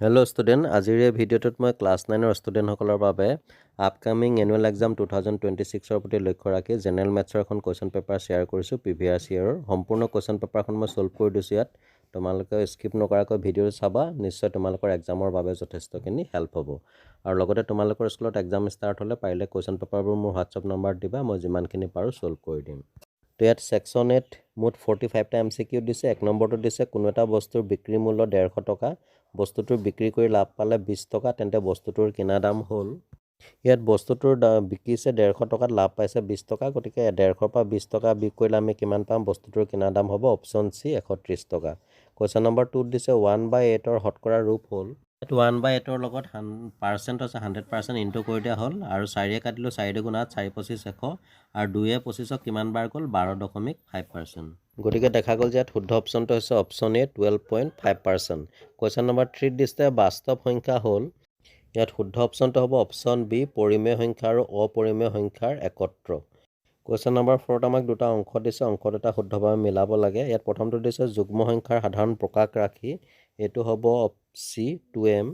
Hello student, আজিৰ এই ভিডিঅ'টোত মই ক্লাছ 9ৰ ষ্টুডেণ্টসকলৰ বাবে আপকামিং এনুৱেল এক্সাম 2026ৰ প্ৰতি লক্ষ্য ৰাখি জেনেৰেল মেথছৰ এখন কুৱেশ্যন পেপাৰ শ্বেয়াৰ কৰিছোঁ প্ৰিভিয়াছ ইয়েৰৰ সম্পূৰ্ণ কুৱেশ্যন পেপাৰখন মই সলভ কৰি দিছোঁ ইয়াত তোমালোকে স্কিপ নকৰাকৈ ভিডিঅ'টো চাবা নিশ্চয় তোমালোকৰ এক্সামৰ বাবে যথেষ্টখিনি হেল্প হ'ব আৰু লগতে তোমালোকৰ স্কুলত এক্সাম ষ্টাৰ্ট হ'লে পাৰিলে কুৱেশ্যন পেপাৰবোৰ মোৰ হোৱাটছআপ নম্বৰত দিবা মই যিমানখিনি পাৰোঁ সলভ কৰি দিম তো ইয়াত ছেকশ্যন 8 মুঠ 45টা এমচিকিউ দিছে এক নম্বৰটো দিছে কোনো এটা বস্তুৰ বিক্ৰী মূল্য 150 টকা বস্তুটোৰ বিক্ৰী কৰি লাভ পালে 20 টকা তেন্তে বস্তুটোৰ কিনা দাম হ'ল ইয়াত বস্তুটোৰ বিকিছে 150 টকাত লাভ পাইছে 20 টকা গতিকে 150 পৰা 20 টকা বিক্ৰী কৰিলে আমি কিমান পাম বস্তুটোৰ কিনা দাম হ'ব অপচন সি 130 টকা কোৱেশ্চন নম্বৰ 2 দিছে 1/8 ৰ হতকৰা ৰূপ হ'ল 1/8 ৰ লগত 100% আছে 100% ইনটু কৰি দিয়া হ'ল আৰু 4 এ কাটিলো 4 দুগুণ 8 4 25 100 আৰু 2 এ 25ক কিমান বাৰ গ'ল 12.5% গতিকে দেখা গ'ল যে শুদ্ধ অপচনটো হৈছে অপচন এ 12.5% কোৱেশ্চন নম্বৰ 3 দিছে বাস্তৱ সংখ্যা হ'ল ইয়াত শুদ্ধ অপচনটো হ'ব অপচন বি পৰিমেয় সংখ্যা আৰু অপৰিমেয় সংখ্যাৰ একত্ৰ কোৱেশ্চন নম্বৰ 4 আমাক দুটা অংক দিছে অংক দুটা শুদ্ধভাৱে মিলাব লাগে ইয়াত প্ৰথমটো দিছে যুগ্ম সংখ্যাৰ সাধাৰণ প্ৰকাশ ৰাখি এটো হ'ব সি 2m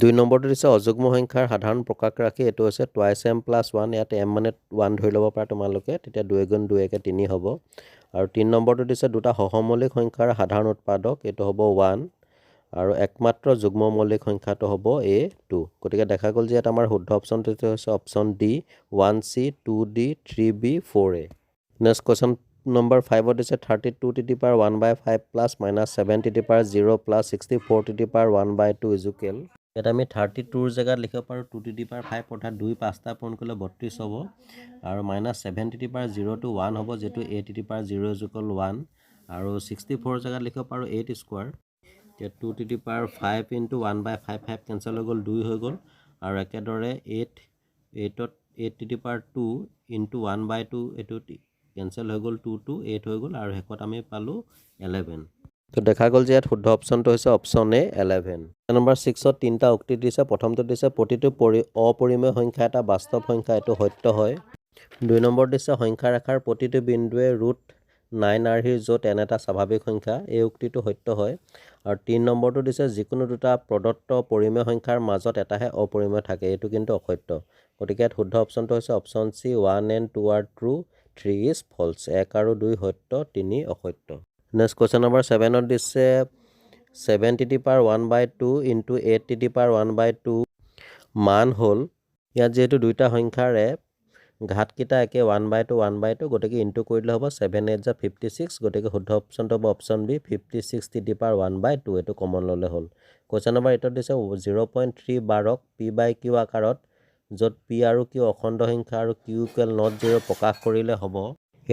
2 নম্বৰটো দিছে অযুগ্ম সংখ্যাৰ সাধাৰণ প্ৰকাশ ৰাখি এটো হৈছে টুৱাইছ m + 1 ইয়াত m মানে 1 ধৰি ল'ব পাৰা তোমালোকে তেতিয়া 2 * 2 = 3 হ'ব আৰু 3 নম্বৰটো দিছে দুটা সহমৌলিক সংখ্যাৰ সাধাৰণ উৎপাদক এটো হ'ব 1 আৰু একমাত্ৰ যুগ্ম মৌলিক সংখ্যাটো হ'ব a2 গতিকে দেখা গ'ল যে ইয়াত আমাৰ শুদ্ধ অপচনটো হৈছে option D 1c 2d 3b 4a next question number 5 দিছে 32 to the power 1/5 plus minus 7 to the power 0 plus 64 to the power 1/2 is equal ইয়াত আমি 32 ৰ জায়গাত লিখিব পাৰো 2 to the power 5 অৰ্থাৎ 2 5টা পূৰণ কৰিলে 32 হ'ব আৰু minus 7 to the power 0 to 1 হ'ব যেটো a to the power 0 is equal 1 আৰু 64 ৰ জায়গাত লিখিব পাৰো 8 স্কয়াৰ এতিয়া 2 to the power 5 into 1/5 5 cancel হৈ গ'ল 2 হৈ গ'ল আৰু একেদৰে 8 to the power 2 into 1/2 এটো কেনসেল হৈ গ'ল 2 to 8 হৈ গ'ল আৰু হেকত আমি পালো 11 তো দেখা গ'ল যে ইয়াত শুদ্ধ অপচনটো হৈছে অপচন এ 11 নম্বৰ 6 ত তিনটা উক্তি দিছে প্ৰথমটো দিছে প্ৰতিটো অপৰিমেয় সংখ্যা এটা বাস্তৱ সংখ্যা এটো সত্য হয় 2 নম্বৰ দিছে সংখ্যা ৰেখাৰ প্ৰতিটো বিন্দুৱে √9 আৰ্হিৰ য'ত n এটা স্বাভাৱিক সংখ্যা এই উক্তিটো সত্য হয় আৰু 3 নম্বৰটো দিছে যিকোনো দুটা প্ৰদত্ত পৰিমেয় সংখ্যাৰ মাজত এটাহে অপৰিমেয় থাকে এটো কিন্তু অসত্য গতিকে ইয়াত শুদ্ধ অপচনটো হৈছে option C 1 and 2 are true 3 is false 1 আৰু 2 সত্য 3 অসত্য নেক্সট কোৱেশ্চন নম্বৰ 7 ত দিছে 7 to the power 1/2 into 8 to the power 1/2 মান হ'ল ইয়াত যেহেতু দুইটা সংখ্যাৰে ঘাত কিটা একে 1/2 গতিকে ইনটু কৰিলে হ'ব 7 8 = 56 গতিকে শুদ্ধ অপচনটো হ'ব option B 56 to the power 1/2 এটো কমন ললে হ'ল কোৱেশ্চন নম্বৰ 8 ত দিছে 0.3 বাৰক p/q আকাৰত য'ত p আৰু q অখণ্ড সংখ্যা আৰু q = not 0 প্ৰকাশ কৰিলে হ'ব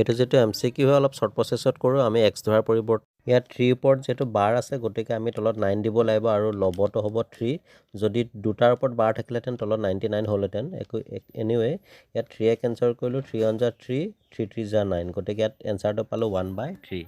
এটো যেটো এমসিকিউ হয় অলপ শৰ্ট প্ৰসেছত কৰো আমি x ধৰাৰ পৰিৱৰ্তে ইয়াত 3 ওপৰত যেটো বাৰ আছে গতিকে আমি তলত 9 দিব লাগিব আৰু লবটো হ'ব 3 যদি দুটাৰ ওপৰত বাৰ থাকিলেতেন তলত 99 হ'লহেতেন এনিৱে ইয়াত 3 এ কেনসেল কৰিলো 3 1 * 3 3 3 * 9 গতিকে ইয়াত এনসাৰটো পালো 1/3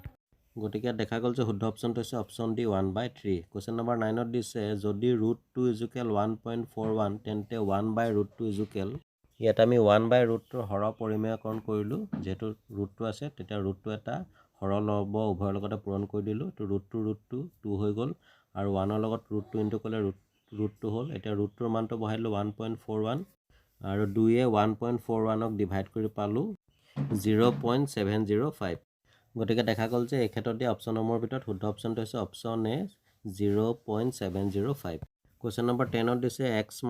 গতিকে দেখা গ'ল যে শুদ্ধ অপচনটো হৈছে অপচন ডি 1/3 কোৱেশ্চন নম্বৰ 9 ত দিছে যদি √2 = 1.41 তেন্তে 1/√2 = ইয়াত আমি 1/√2 হৰ পৰিমেয়কৰণ কৰিলো যেটো √2 আছে তেতিয়া √2 এটা হৰ লব উভয়ৰ লগতে পূৰণ কৰি দিলো তো √2 2 হৈ গ'ল আৰু 1 ৰ লগত √2 ইনটু কৰিলে √2 হ'ল এতিয়া √2 ৰ মানটো বহাইলো 1.41 আৰু 2 এ 1.41ক ডিভাইড কৰি পালো 0.705 গতিকে দেখা গ'ল যে এই ক্ষেত্ৰত দিয়া অপচনসমূহৰ ভিতৰত শুদ্ধ অপচনটো হৈছে অপচন এ 0.705 কোৱেশ্চন নম্বৰ 10 ত দিছে x -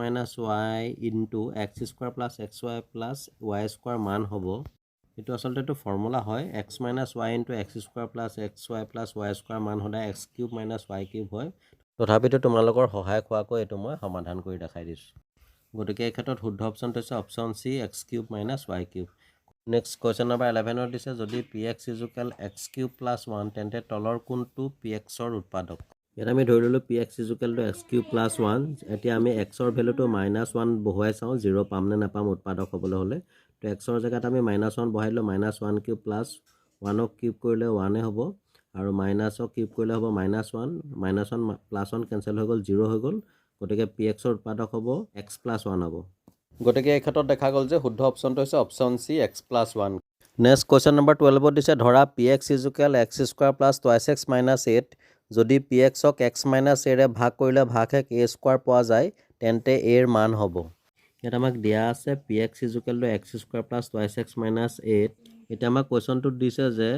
y into x² + xy + y² মান হ'ব এটো আসলতে তো ফৰ্মুলা হয় x - y into x² + xy + y² মান হদা x³ - y³ হয় তথাপিতো তোমালোকৰ সহায় খোৱাকৈ এটো মই সমাধান কৰি দেখাই দিছো গতিকে এই ক্ষেত্ৰত শুদ্ধ অপচনটো হৈছে option C x³ - y³ next question number 11 ত দিছে যদি px = x³ + 1 তেন্তে তলৰ কোনটো px ৰ উৎপাদক ইয়াত আমি ধৰি ললো px = x³ + 1 এতিয়া আমি x ৰ ভ্যালুটো -1 বহুৱাই চাও 0 পাম নে নাপাম উৎপাদক হ'বলৈ হলে তো x ৰ জায়গাত আমি -1 বহাইলো -1³ + 1 ক কিউব কৰিলে 1 এ হ'ব আৰু মাইনাস ক কিউব কৰিলে হ'ব -1 -1 + 1 কেনসেল হৈ গ'ল 0 হৈ গ'ল গতিকে px ৰ উৎপাদক হ'ব x + 1 হ'ব গতিকে এই ক্ষেত্ৰত দেখা গ'ল যে শুদ্ধ অপচনটো হৈছে option C x + 1 next question number 12 ত দিছে ধৰা px = x² + 2x - 8 যদি pxক x মাইনাছ aৰে ভাগ কৰিলে ভাগশেষ a স্কোৱাৰ পোৱা যায় তেন্তে a ৰ মান হ'ব ইয়াত আমাক দিয়া আছে px = x square plus twice x minus 8 এতিয়া আমাক কুৱেশ্যনটোত দিছে যে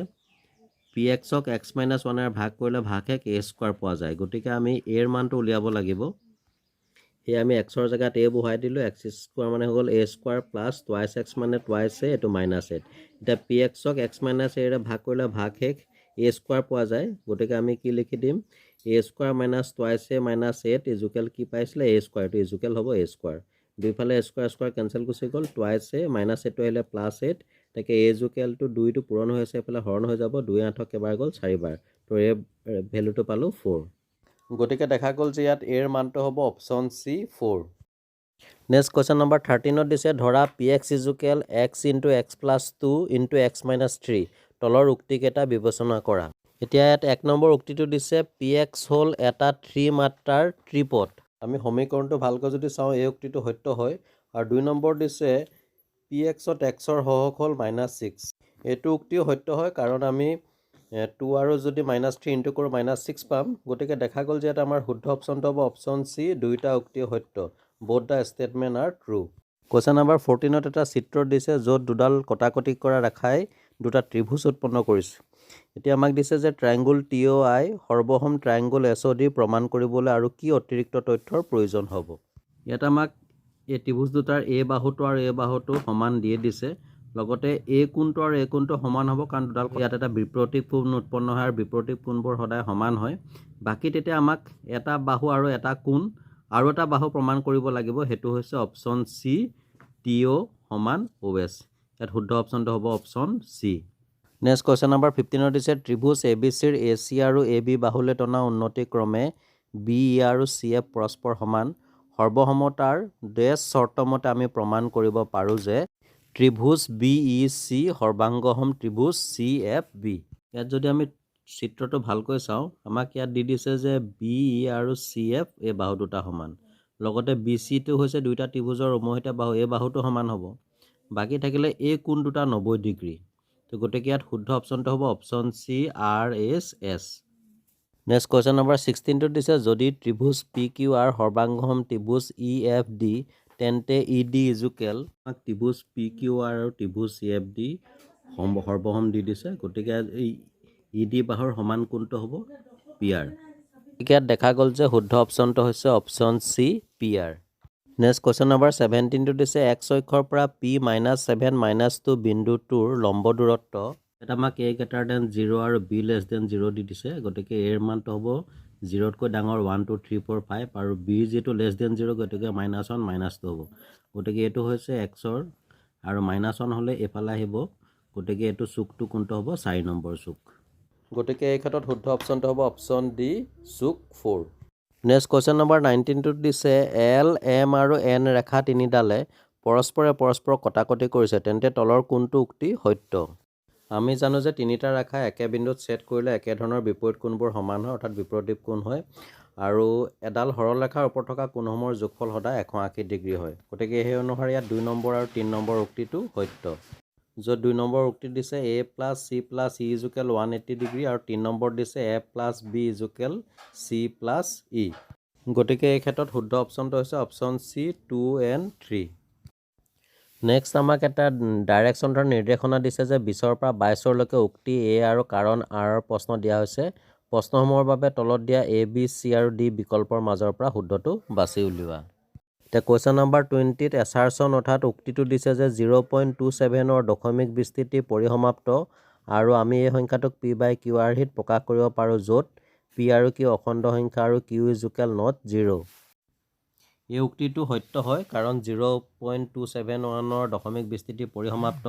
pxক x মাইনাছ 1 এৰে ভাগ কৰিলে ভাগশেষ a স্কোৱাৰ পোৱা যায় গতিকে আমি a ৰ মানটো উলিয়াব লাগিব সেয়ে আমি x ৰ জেগাত a বহাই দিলোঁ x স্কোৱাৰ মানে হৈ গ'ল a square plus twice x মানে টুৱাইছ a এইটো মাইনাছ 8 এতিয়া pxক x মাইনাছ a এৰে ভাগ কৰিলে ভাগশেষ a স্কোৱাৰ পোৱা যায় গতিকে আমি কি লিখি দিম a square minus twice a minus 8 equal কি পাইছিলে a স্কোৱাৰ এইটো ইজুকেল হ'ব a স্কোৱাৰ দুইফালে স্কোৱাৰ স্কোৱাৰ কেঞ্চেল গুচি গ'ল টুৱাইছ a মাইনাছ 8 আহিলে প্লাছ 8 তাকে a ইজুকেলটো 2টো পূৰণ হৈ আছে এইফালে হৰণ হৈ যাব 2 8 কেইবাৰ গ'ল 4 বাৰ তো এই ভেলুটো পালোঁ 4 গতিকে দেখা গ'ল যে ইয়াত a ৰ মানটো হ'ব option C 4 next question number 13ত দিছে ধৰা px = x * x + 2 * x - 3 তলৰ উক্তিকেইটা বিবেচনা কৰা এতিয়া ইয়াত 1 নম্বৰ উক্তিটো দিছে px হ'ল এটা 3 মাত্ৰাৰ ত্ৰিপদ আমি সমীকৰণটো ভালকৈ যদি চাওঁ এই উক্তিটো সত্য হয় আৰু 2 নম্বৰ দিছে pxত x ৰ হৰক হ'ল -6 এইটো উক্তিও সত্য হয় কাৰণ আমি 2 আৰু যদি -3 ইনটু কৰোঁ -6 পাম গতিকে দেখা গ'ল যে এটা আমাৰ শুদ্ধ অপশ্যনটো হ'ব অপশ্যন চি দুইটা উক্তি সত্য both the statement are true question number 14ত এটা চিত্ৰ দিছে য'ত দুডাল কটাকটি কৰা ৰেখাই দুটা ত্ৰিভুজ উৎপন্ন কৰিছে এতিয়া আমাক দিছে যে ট্ৰায়াংগল TOI সৰ্বসম ট্ৰায়াংগল SOD প্ৰমাণ কৰিবলৈ আৰু কি অতিৰিক্ত তথ্যৰ প্ৰয়োজন হ'ব ইয়াত আমাক এই ত্ৰিভুজ দুটাৰ a বাহুটো আৰু a বাহুটো সমান দিয়ে দিছে লগতে a কোণটো আৰু a কোণটো সমান হ'ব কাৰণ দুডাল ইয়াত এটা বিপৰীত কোণ উৎপন্ন হয় আৰু বিপৰীত কোণবোৰ সদায় সমান হয় বাকি তেতিয়া আমাক এটা বাহু আৰু এটা কোণ আৰু এটা বাহু প্ৰমাণ কৰিব লাগিব হেতু হৈছে অপশ্যন চি TO = OS ইয়াত শুদ্ধ অপশ্যনটো হ'ব option C next question number 15ত দিছে ত্ৰিভুজ ABCৰ AC আৰু AB বাহুলে টনা উন্নতি ক্ৰমে BE আৰু CF পৰস্পৰ সমান সৰ্বসমতাৰ ডেছ চৰ্তমতে আমি প্ৰমাণ কৰিব পাৰোঁ যে ত্ৰিভুজ BEC সৰ্বাংগসম ত্ৰিভুজ CFB ইয়াত যদি আমি চিত্ৰটো ভালকৈ চাওঁ আমাক ইয়াত দি দিছে যে BE আৰু CF এই বাহু দুটা সমান লগতে BC টো হৈছে দুইটা ত্ৰিভুজৰ উমৈহতীয়া বাহু এই বাহুটো সমান হ'ব বাকি থাকিলে এই কোণ দুটা 90 ডিগ্ৰী তো গতিকে ইয়াত শুদ্ধ অপশ্যনটো হ'ব option C RSS next question number 16টো দিছে যদি ত্ৰিভুজ PQR সৰ্বাংগসম ত্ৰিভুজ EFD তেন্তে ED ইজুকেল ত্ৰিভুজ PQR আৰু ত্ৰিভুজ EFD সৰ্বসম দি দিছে গতিকে এই ED বাহুৰ সমান কোণটো হ'ব PR ইয়াত দেখা গ'ল যে শুদ্ধ অপশ্যনটো হৈছে option C PR next question number 17টো দিছে x অক্ষৰ পৰা P - 7 - 2 বিন্দুটোৰ লম্ব দূৰত্ব এটা আমাক a > 0 আৰু b < 0 দি দিছে গতিকে a ৰ মানটো হ'ব 0তকৈ ডাঙৰ 1 2 3 4 5 আৰু b যেটো <0 গতিকে -1 -2 হ'ব গতিকে এইটো হৈছে x ৰ আৰু -1 হ'লে এফালে আহিব গতিকে এইটো চুকটো কোনটো হ'ব 4 নম্বৰ চুক গতিকে এই ক্ষেত্ৰত শুদ্ধ অপশ্যনটো হ'ব অপশ্যন ডি চুক 4 নেক্সট কুৱেশ্যন নম্বৰ 19টোত দিছে L M আৰু N ৰেখা তিনিডালে পৰস্পৰে কটাকটি কৰিছে তেন্তে তলৰ কোনটো উক্তি সত্য আমি জানো যে তিনিটা ৰেখা একে বিন্দুত ছেদ কৰিলে একে ধৰণৰ বিপৰীত কোণবোৰ সমান হয় অৰ্থাৎ বিপৰীত কোণ হয় আৰু এডাল সৰল ৰেখাৰ ওপৰত থকা কোণসমূহৰ যোগফল সদায় 180 ডিগ্ৰী হয় গতিকে সেই অনুসাৰে ইয়াত 2 নম্বৰ আৰু 3 নম্বৰ উক্তিটো সত্য য'ত 2 নম্বৰ উক্তি দিছে A + C + E = 180 ডিগ্ৰী আৰু 3 নম্বৰ দিছে A + B = C + E গতিকে এই ক্ষেত্ৰত শুদ্ধ অপশ্যনটো হৈছে অপশ্যন চি 2 and 3 নেক্সট আমাক এটা ডাইৰেকশ্যন ধৰ নিৰ্দেশনা দিছে যে 20ৰ পৰা 22লৈকে উক্তি A আৰু কাৰণ R প্ৰশ্ন দিয়া হৈছে প্ৰশ্নসমূহৰ বাবে তলত দিয়া A B C আৰু D বিকল্পৰ মাজৰ পৰা শুদ্ধটো বাছি উলিওৱা এতিয়া কুৱেশ্যন নম্বৰ 20ত এছাৰচন অৰ্থাৎ উক্তিটো দিছে যে 0.27ৰ দশমিক বিস্তৃতি পৰিসমাপ্ত আৰু আমি এই সংখ্যাটোক P/QR হিত প্ৰকাশ কৰিব পাৰোঁ য'ত P আৰু Q অখণ্ড সংখ্যা আৰু Q = 0 এই উক্তিটো সত্য হয় কাৰণ 0.271ৰ দশমিক বিস্তৃতি পৰিসমাপ্ত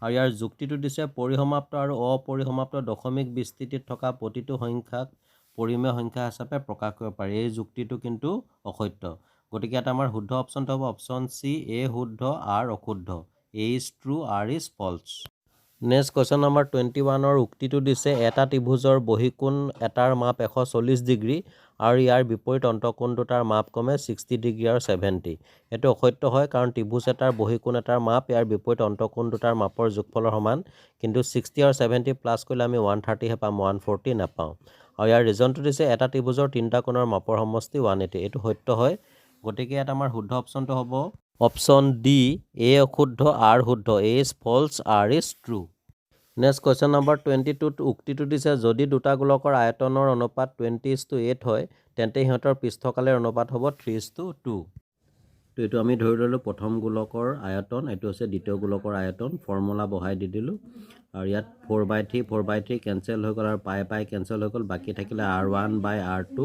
আৰু ইয়াৰ যুক্তিটো দিছে পৰিসমাপ্ত আৰু অপৰিসমাপ্ত দশমিক বিস্তৃতিত থকা প্ৰতিটো সংখ্যাক পৰিমেয় সংখ্যা হিচাপে প্ৰকাশ কৰিব পাৰি এই যুক্তিটো কিন্তু অসত্য গতিকে এটা আমাৰ শুদ্ধ অপশ্যনটো হ'ব অপশ্যন চি A শুদ্ধ R অশুদ্ধ A is true R is false next question number 21ৰ উক্তিটো দিছে এটা ত্ৰিভুজৰ বহিকোণ এটাৰ মাপ 140 ডিগ্ৰী আৰু ইয়াৰ বিপৰীত অন্তঃকোণ দুটাৰ মাপ কমে 60 ডিগ্ৰী আৰু 70 এইটো অসত্য হয় কাৰণ ত্ৰিভুজ এটাৰ বহিকোণ এটাৰ মাপ ইয়াৰ বিপৰীত অন্তঃকোণ দুটাৰ মাপৰ যোগফলৰ সমান কিন্তু 60 আৰু 70 প্লাছ কৰিলে আমি 130 হে পাম 140 নাপাওঁ আৰু ইয়াৰ ৰিজনটো দিছে এটা ত্ৰিভুজৰ তিনিটা কোণৰ মাপৰ সমষ্টি 180 এইটো সত্য হয় গতিকে ইয়াত আমাৰ শুদ্ধ অপশ্যনটো হ'ব অপশ্যন ডি এ অশুদ্ধ আৰ শুদ্ধ A is false R is true next question number 22 উক্তিটো দিছে যদি দুটা গোলকৰ আয়তনৰ অনুপাত 20:8 হয় তেন্তে সিহঁতৰ পৃষ্ঠকালৰ অনুপাত হ'ব 3:2 তো এইটো আমি ধৰি ল'লোঁ প্ৰথম গোলকৰ আয়তন এইটো হৈছে দ্বিতীয় গোলকৰ আয়তন ফৰ্মুলা বহাই দি দিলোঁ আৰু ইয়াত 4/3 কেঞ্চেল হৈ গ'ল আৰু পাই কেঞ্চেল হৈ গ'ল বাকী থাকিলে r1/r2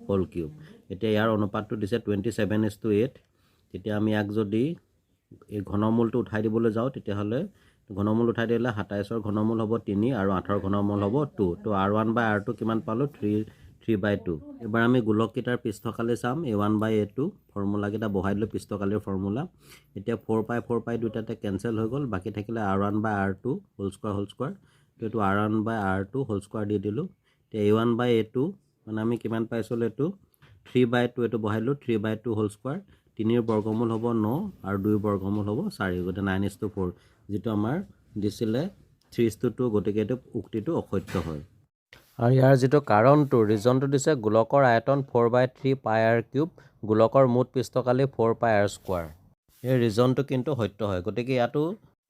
হোল কিউব এতিয়া ইয়াৰ অনুপাতটো দিছে 27:8 তেতিয়া আমি ইয়াক যদি এই ঘনমূলটো উঠাই দিবলৈ যাওঁ তেতিয়াহ'লে ঘনমূল উঠাই দিলে 27ৰ ঘনমূল হ'ব 3 আৰু 8ৰ ঘনমূল হ'ব 2 তো r1/r2 কিমান পালোঁ 3/2 এবাৰ আমি গোলককেইটাৰ পৃষ্ঠকালি চাম a1/a2 ফৰ্মুলাকেইটা বহাই দিলোঁ পৃষ্ঠকালিৰ ফৰ্মুলা এতিয়া 4π দুটাতে কেঞ্চেল হৈ গ'ল বাকী থাকিলে r1/r2 হোল স্কোৱাৰ তো এইটো r1/r2 হোল স্কোৱাৰ দি দিলোঁ এতিয়া a1/a2 মানে আমি কিমান পাইছিলোঁ এইটো 3/2 এইটো বহাই দিলোঁ 3/2 হোল স্কোৱাৰ 3ৰ বৰ্গমূল হ'ব 9 আৰু 2ৰ বৰ্গমূল হ'ব 4 গতিকে 9:4 যিটো আমাৰ দিছিলে 3:2 গতিকে এইটো উক্তিটো অসত্য হয় আৰু ইয়াৰ যিটো কাৰণটো ৰিজনটো দিছে গোলকৰ আয়তন 4/3 পাই আৰ কিউব গোলকৰ মুঠ পৃষ্ঠকালি 4 পাই আৰ স্কোৱাৰ এই ৰিজনটো কিন্তু সত্য হয় গতিকে ইয়াতো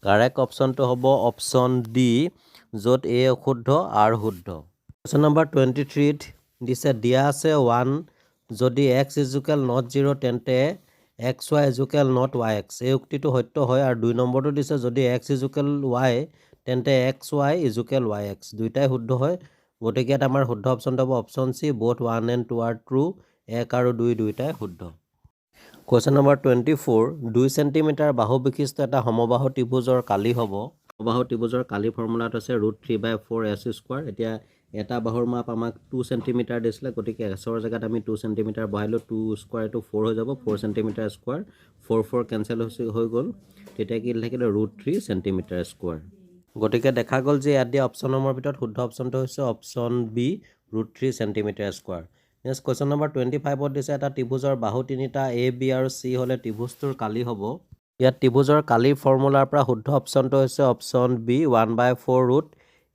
কাৰেক্ট অপশ্যনটো হ'ব অপশ্যন ডি য'ত এ অশুদ্ধ আৰ শুদ্ধ কুৱেশ্যন নম্বৰ 23 দিছে দিয়া আছে 1 যদি x = not 0 তেন্তে xy = not yx এই উক্তিটো সত্য হয় আৰু 2 নম্বৰটো দিছে যদি x = y তেন্তে xy = yx দুইটাই শুদ্ধ হয় গতিকে ইয়াত আমাৰ শুদ্ধ অপশ্যনটো হ'ব option C both 1 and 2 are true 1 আৰু 2 দুইটাই শুদ্ধ কুৱেশ্যন নম্বৰ 24 2 চেণ্টিমিটাৰ বাহু বিশিষ্ট এটা সমবাহু ত্ৰিভুজৰ কালি হ'ব সমবাহু ত্ৰিভুজৰ কালি ফৰ্মুলাটো আছে √3/4 s² এতিয়া এটা বাহুৰ মাপ আমাক 2 চেণ্টিমিটাৰ দিছিলে গতিকে এছৰ জেগাত আমি 2 চেণ্টিমিটাৰ বহাইলোঁ 2 স্কোৱাৰ এইটো 4 হৈ যাব 4 চেণ্টিমিটাৰ স্কোৱাৰ 4 কেঞ্চেল হৈ গ'ল তেতিয়া কি থাকিলে √3 চেণ্টিমিটাৰ স্কোৱাৰ গতিকে দেখা গ'ল যে ইয়াত দিয়া অপশ্যনসমূহৰ ভিতৰত শুদ্ধ অপশ্যনটো হৈছে option B √3 centimetre square next question number 25 দিছে এটা ত্ৰিভুজৰ বাহু তিনিটা এ বি আৰু চি হ'লে ত্ৰিভুজটোৰ কালি হ'ব ইয়াত ত্ৰিভুজৰ কালিৰ ফৰ্মুলাৰ পৰা শুদ্ধ অপশ্যনটো হৈছে option B 1/4 root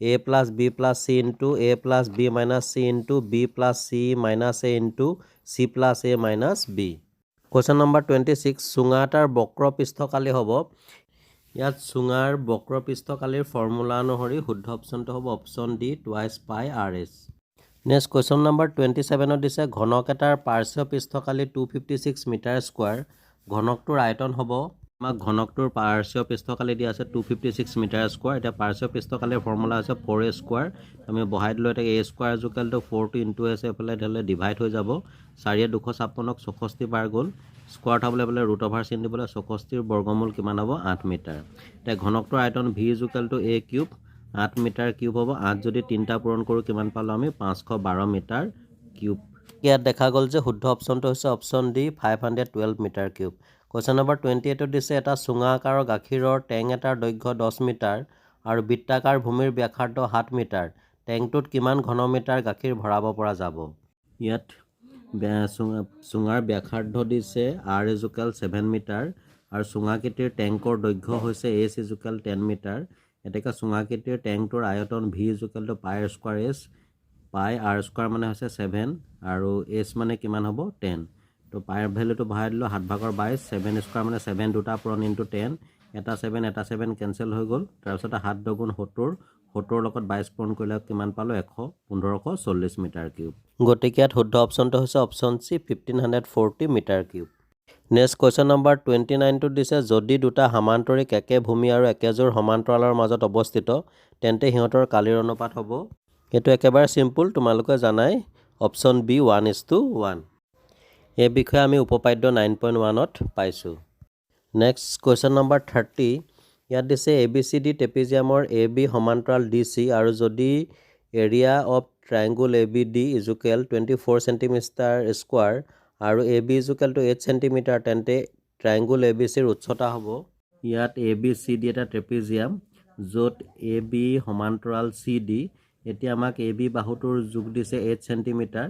a + b + c * a + b - c * b + c - a * c + a - b question number 26 চুঙা এটাৰ বক্ৰ পৃষ্ঠকালি হ'ব ইয়াত চুঙাৰ বক্ৰ পৃষ্ঠকালিৰ ফৰ্মুলা অনুসৰি শুদ্ধ অপশ্যনটো হ'ব অপশ্যন ডি 2 পাই R S next question number 27 দিছে ঘনক এটাৰ পাৰ্শ্বীয় পৃষ্ঠকালি 256 মিটাৰ স্কোৱাৰ ঘনকটোৰ আয়তন হ'ব আমাক ঘনকটোৰ পাৰ্শ্বীয় পৃষ্ঠকালি দিয়া আছে 256 মিটাৰ স্কোৱাৰ এতিয়া পাৰ্শ্বীয় পৃষ্ঠকালিৰ ফৰ্মুলা হৈছে 4a স্কোৱাৰ আমি বহাই দিলোঁ এতিয়া a স্কোৱাৰ = 4 * s এফালে ধৰিলে ডিভাইড হৈ যাব 4 * 256ক 64 বাৰ গ'ল স্কোৱাৰ থ'বলৈ পেলাই √ওভাৰ চিন দিবলৈ 64ৰ বৰ্গমূল কিমান হ'ব 8 মিটাৰ এতিয়া ঘনকটোৰ আয়তন v = a cube 8 metre cube হ'ব 8 যদি 3টা পূৰণ কৰোঁ কিমান পালোঁ আমি 512 মিটাৰ কিউব ইয়াত দেখা গ'ল যে শুদ্ধ অপশ্যনটো হৈছে option D 512 metre cube question number 28 দিছে এটা চুঙা আকাৰৰ গাখীৰৰ টেং এটাৰ দৈৰ্ঘ্য 10 মিটাৰ আৰু বৃত্তাকাৰ ভূমিৰ ব্যাসাৰ্ধ 7 মিটাৰ টেংটোত কিমান ঘনমিটাৰ গাখীৰ ভৰাব পৰা যাব ইয়াত চুঙাৰ ব্যাসাৰ্ধ দিছে r = 7 মিটাৰ আৰু চুঙাকৃতিৰ টেংকৰ দৈৰ্ঘ্য হৈছে h = 10 মিটাৰ এতেকে চুঙাকৃতিৰ টেংটোৰ আয়তন v = পাই r স্কোৱাৰ s পাই r স্কোৱাৰ মানে হৈছে 7 আৰু s মানে কিমান হ'ব 10 তো পাইৰ ভ্যালুটো বহাই দিলোঁ 7/22 7 স্কোৱাৰ মানে 7 দুটা পূৰণ * 10 এটা 7 কেঞ্চেল হৈ গ'ল তাৰপিছত 7 * 2 = 70 70ৰ লগত 22 পূৰণ কৰিলে কিমান পালোঁ 1540 মিটাৰ কিউব গতিকে ইয়াত শুদ্ধ অপশ্যনটো হৈছে option C 1540 metre cube next question number 29 দিছে যদি দুটা সমান্তৰিক একে ভূমি আৰু একেজোৰ সমান্তৰালৰ মাজত অৱস্থিত তেন্তে সিহঁতৰ কালিৰ অনুপাত হ'ব এইটো একেবাৰে চিম্পুল তোমালোকে জানাই অপশ্যন বি 1:1 এই বিষয়ে আমি উপপাদ্য 9.1ত পাইছোঁ নেক্সট কুৱেশ্যন নম্বৰ 30 ইয়াত দিছে ABCD ট্ৰেপিজিয়ামৰ AB সমান্তৰাল DC আৰু যদি area of triangle ABD = 24 centimetre square আৰু AB = 8 চেণ্টিমিটাৰ তেন্তে ট্ৰায়াংগুল ABCৰ উচ্চতা হ'ব ইয়াত ABCD এটা ট্ৰেপিজিয়াম য'ত AB সমান্তৰাল CD এতিয়া আমাক AB বাহুটোৰ জোখ দিছে 8 চেণ্টিমিটাৰ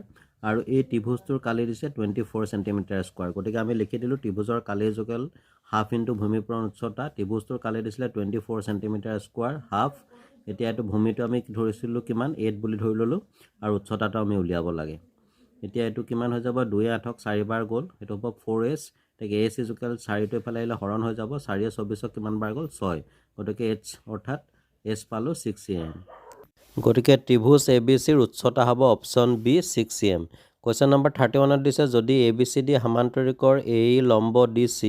আৰু এই ত্ৰিভুজটোৰ কালি দিছে 24 চেণ্টিমিটাৰ স্কোৱাৰ গতিকে আমি লিখি দিলোঁ ত্ৰিভুজৰ কালিৰ = ½ * ভূমিপূৰণ উচ্চতা ত্ৰিভুজটোৰ কালি দিছিলে 24 চেণ্টিমিটাৰ স্কোৱাৰ ½ এতিয়া এইটো ভূমিটো আমি ধৰিছিলোঁ কিমান 8 বুলি ধৰি ল'লোঁ আৰু উচ্চতাটো আমি উলিয়াব লাগে এতিয়া এইটো কিমান হৈ যাব 2 8ক 4 বাৰ গ'ল এইটো হ'ব 4s তাকে s ইকুৱেল 4 টো ইফালে আহিলে হৰণ হৈ যাব 4 24ক কিমান বাৰ গ'ল 6 গতিকে h অৰ্থাৎ s পালোঁ 6 cm গতিকে ত্ৰিভুজ ABCৰ উচ্চতা হ'ব option B 6 cm question number 31ত দিছে যদি ABCD সমান্তৰিকৰ AE লম্ব DC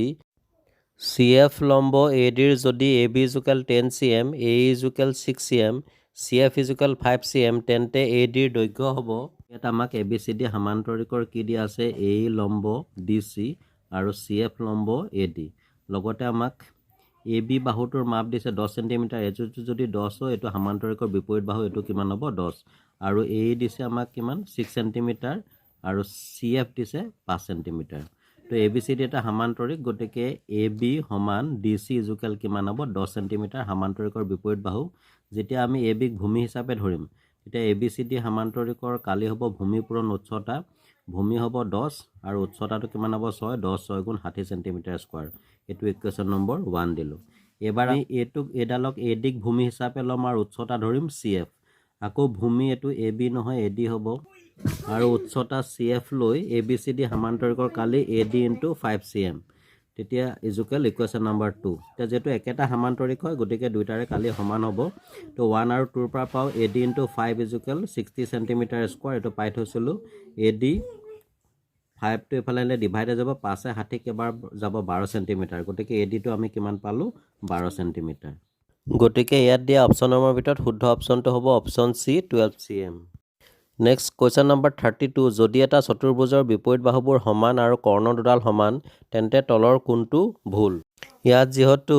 CF লম্ব ADৰ যদি AB equal 10 cm AE equal 6 cm CF equal 5 cm তেন্তে ADৰ দৈৰ্ঘ্য হ'ব ইয়াত আমাক ABCD সমান্তৰিকৰ কি দিয়া আছে AE লম্ব DC আৰু CF লম্ব AD লগতে আমাক AB বাহুটোৰ মাপ দিছে 10 cm এইটো যদি 10 হয় এটো সমান্তৰিকৰ বিপৰীত বাহু এটো কিমান হ'ব 10 আৰু AE দিছে আমাক কিমান 6 cm আৰু CF দিছে 5 cm তো ABCD এটা সমান্তৰিক গতিকে AB সমান DC ইকুৱেল কিমান হ'ব 10 cm সমান্তৰিকৰ বিপৰীত বাহু যেতিয়া আমি AB ক ভূমি হিচাপে ধৰিম তেতিয়া ABCD সমান্তৰিকৰ কালি হ'ব ভূমি পূৰণ উচ্চতা ভূমি হ'ব 10 আৰু উচ্চতাটো কিমান হ'ব 6 10 6 গুণ 60 cm স্কয়াৰ এটো ইকুৱেশ্যন নম্বৰ 1 দিলো এবাৰ আমি এটুক এডালক AD ক ভূমি হিচাপে লম আৰু উচ্চতা ধৰিম CF আকৌ ভূমি এটো AB নহয় AD হ'ব আৰু উচ্চতা CF লৈ ABCD সমান্তৰিকৰ কালি AD * 5 cm তেতিয়া ইকুৱেল ইকুৱেশ্যন নম্বৰ 2 তে যেটো একেটা সমান্তৰিক হয় গতিকে দুইটাৰে কালি সমান হ'ব তো 1 আৰু 2 ৰ পৰা পাও AD * 5 ইকুৱেল 60 cm স্কয়াৰ এটো পাই থৈছিলো AD 5 টো ইফালে আহিলে ডিভাইড হৈ যাব 5 এ 60 কেবাৰ যাব 12 cm গতিকে AD টো আমি কিমান পালো 12 cm গতিকে ইয়াত দিয়া অপচনৰ ভিতৰত শুদ্ধ অপচনটো হ'ব option C 12 cm next question number 32 যদি এটা চতুৰ্ভুজৰ বিপৰীত বাহুবোৰ সমান আৰু কৰ্ণ দুডাল সমান তেন্তে তলৰ কোনটো ভুল ইয়াত যেহেতু